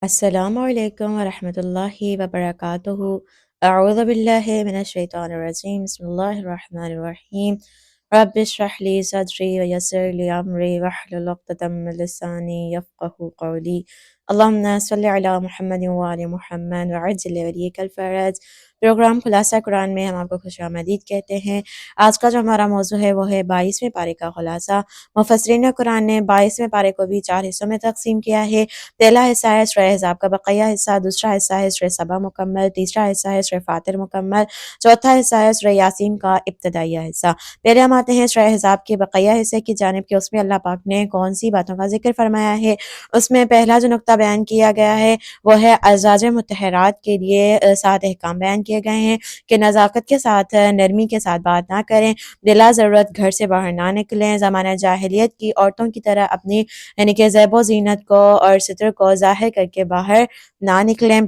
السلام علیکم ورحمۃ اللہ وبرکاتہ۔ اعوذ باللہ من الشیطان الرجیم، بسم اللہ الرحمن الرحیم۔ رب اشرح لی صدری ویسر لی امری واحلل عقدۃ من لسانی یفقہوا قولی۔ اللہم صلی علی محمد وآل محمد وعجل ولیک الفرج۔ پروگرام خلاصہ قرآن میں ہم آپ کو خوش آمدید کہتے ہیں۔ آج کا جو ہمارا موضوع ہے وہ ہے 22ویں پارے کا خلاصہ۔ مفسرین قرآن نے 22ویں پارے کو بھی 4 حصوں میں تقسیم کیا ہے۔ پہلا حصہ ہے سورہ احزاب کا بقیہ حصہ، دوسرا حصہ ہے سورہ سبا مکمل، تیسرا حصہ ہے سورہ فاطر مکمل، چوتھا حصہ ہے سورہ یاسین کا ابتدائیہ حصہ۔ پہلے ہم آتے ہیں سورہ احزاب کے بقیہ حصے کی جانب کہ اس میں اللہ پاک نے کون سی باتوں کا ذکر فرمایا ہے۔ اس میں پہلا جو نقطہ بیان کیا گیا ہے وہ ہے ازواج مطہرات کے لیے 7 احکام بیان کیے گئے ہیں کہ نزاکت کے ساتھ، نرمی کے ساتھ بات نہ کریں، بلا ضرورت گھر سے باہر نہ نکلیں، زمانہ جاہلیت کی عورتوں کی طرح اپنی یعنی کہ زیب و زینت کو اور ستر کو ظاہر کر کے باہر نہ نکلیں۔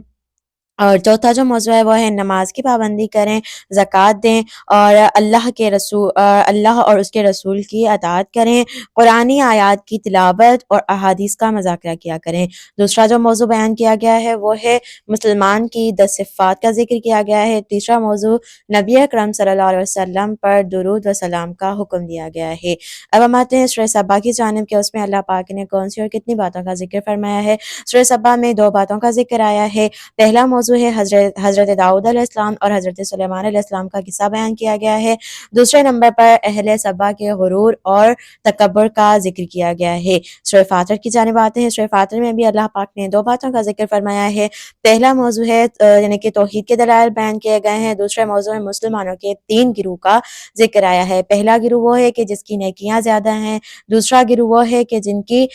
اور چوتھا جو موضوع ہے وہ ہے نماز کی پابندی کریں، زکوٰۃ دیں اور اللہ اور اس کے رسول کی اطاعت کریں، قرآنی آیات کی تلاوت اور احادیث کا مذاکرہ کیا کریں۔ دوسرا جو موضوع بیان کیا گیا ہے وہ ہے مسلمان کی 10 صفات کا ذکر کیا گیا ہے۔ تیسرا موضوع نبی اکرم صلی اللہ علیہ وسلم پر درود و سلام کا حکم دیا گیا ہے۔ اب ہم آتے ہیں سورہ سبا کی جانب کہ اس میں اللہ پاک نے کون سی اور کتنی باتوں کا ذکر فرمایا ہے۔ سورہ سبا میں 2 باتوں کا ذکر آیا ہے۔ پہلا موضوع ہے حضرت داؤد علیہ السلام اور حضرت سلیمان علیہ السلام کا قصہ بیان کیا گیا ہے۔ دوسرے نمبر پر اہل سبا کے غرور اور تکبر کا ذکر کیا گیا ہے۔ سورہ فاطر کی جانب آتے ہیں۔ سورہ فاطر میں بھی اللہ پاک نے 2 باتوں کا ذکر فرمایا ہے۔ پہلا موضوع ہے یعنی کہ توحید کے دلائل بیان کیے گئے ہیں۔ دوسرے موضوع میں مسلمانوں کے 3 گروہ کا ذکر آیا ہے۔ پہلا گروہ وہ ہے کہ جس کی نیکیاں زیادہ ہیں، دوسرا گروہ وہ ہے کہ جن کے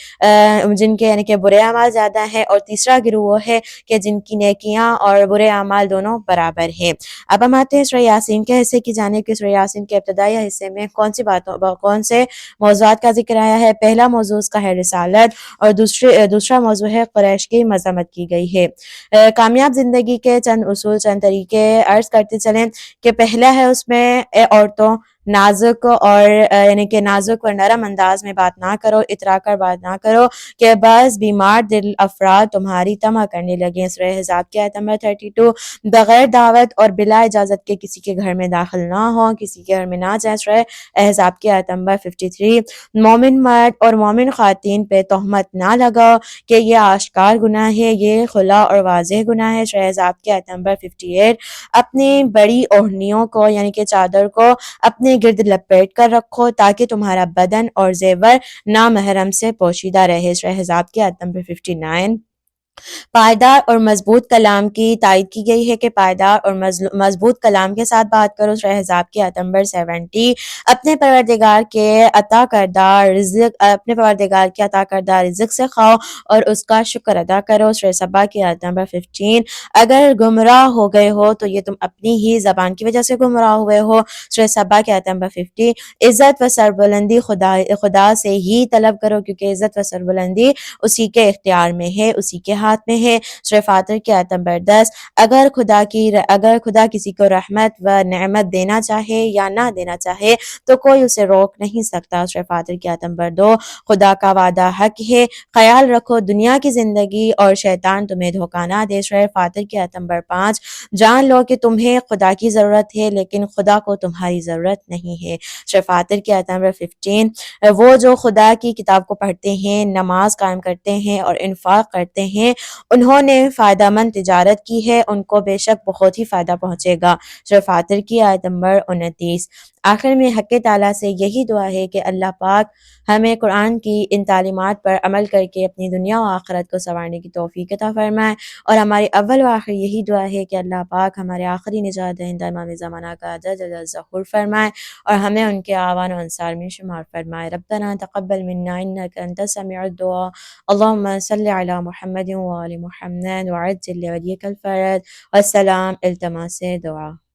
یعنی کہ برے اعمال زیادہ ہیں، اور تیسرا گروہ وہ ہے کہ جن کی نیکیاں اور برے اعمال دونوں برابر ہیں۔ اب ہم آتے ہیں سورہ یاسین کے حصے کی جانب کہ سورہ یاسین کے ابتدائی حصے میں کون سے موضوعات کا ذکر آیا ہے۔ پہلا موضوع اس کا ہے رسالت اور دوسرا موضوع ہے قریش کی مذمت کی گئی ہے۔ کامیاب زندگی کے چند اصول، چند طریقے عرض کرتے چلیں کہ پہلا ہے اس میں عورتوں نازک اور یعنی کہ نازک اور نرم انداز میں بات نہ کرو، اترا کر بات نہ کرو کہ بعض بیمار دل افراد تمہاری طمع کرنے لگیں۔ سورہ احزاب کی آیت نمبر 32۔ بغیر دعوت اور بلا اجازت کے کسی کے گھر میں داخل نہ ہو، کسی کے گھر میں نہ جائیں۔ سورہ احزاب کی آیت نمبر 53۔ مومن مرد اور مومن خواتین پہ تہمت نہ لگاؤ کہ یہ آشکار گناہ ہے، یہ کھلا اور واضح گناہ ہے۔ سورہ احزاب کی آیت نمبر 58۔ اپنی بڑی اوڑھنیوں کو یعنی کہ چادر کو اپنے گرد لپیٹ کر رکھو تاکہ تمہارا بدن اور زیور نامحرم سے پوشیدہ رہے۔ سورہ احزاب کی آیت نمبر 59۔ پائیدار اور مضبوط کلام کی تائید کی گئی ہے کہ پائیدار اور مضبوط کلام کے ساتھ بات کرو۔ سورہ احزاب کی آیت نمبر 70۔ اپنے پروردگار کے عطا کردہ رزق سے کھاؤ اور اس کا شکر ادا کرو۔ سورہ سبا کی آیت نمبر 15۔ اگر گمراہ ہو گئے ہو تو یہ تم اپنی ہی زبان کی وجہ سے گمراہ ہوئے ہو۔ سورہ سبا کی آیت نمبر 50۔ عزت و سربلندی خدا سے ہی طلب کرو کیونکہ عزت و سربلندی اسی کے اختیار میں ہے، اسی کے ہاتھ میں ہے۔ سورہ فاطر کی آیت نمبر 10۔ اگر خدا کسی کو رحمت و نعمت دینا چاہے یا نہ دینا چاہے تو کوئی اسے روک نہیں سکتا۔ سورہ فاطر کی آیت نمبر 2۔ خدا کا وعدہ حق ہے، خیال رکھو دنیا کی زندگی اور شیطان تمہیں دھوکہ نہ دے۔ سورہ فاطر کی آیت نمبر 5۔ جان لو کہ تمہیں خدا کی ضرورت ہے لیکن خدا کو تمہاری ضرورت نہیں ہے۔ سورہ فاطر کی آیت نمبر 15۔ وہ جو خدا کی کتاب کو پڑھتے ہیں، نماز قائم کرتے ہیں اور انفاق کرتے ہیں، انہوں نے فائدہ مند تجارت کی ہے، ان کو بے شک بہت ہی فائدہ پہنچے گا۔ سورہ فاطر کی آیت نمبر 29۔ آخر میں حق تعالیٰ سے یہی دعا ہے کہ اللہ پاک ہمیں قرآن کی ان تعلیمات پر عمل کر کے اپنی دنیا و آخرت کو سنوارنے کی توفیق عطا فرمائے، اور ہماری اول و آخر یہی دعا ہے کہ اللہ پاک ہمارے آخری نجات دہندہ امام زمانہ کا جل ظہور فرمائے اور ہمیں ان کے اعوان و انصار میں شمار فرمائے۔ ربنا تقبل منا انک انت السمیع الدعاء، اللہم صلی علی محمد وآل محمد وعجل ولیک الفرج، والسلام التماس دعا۔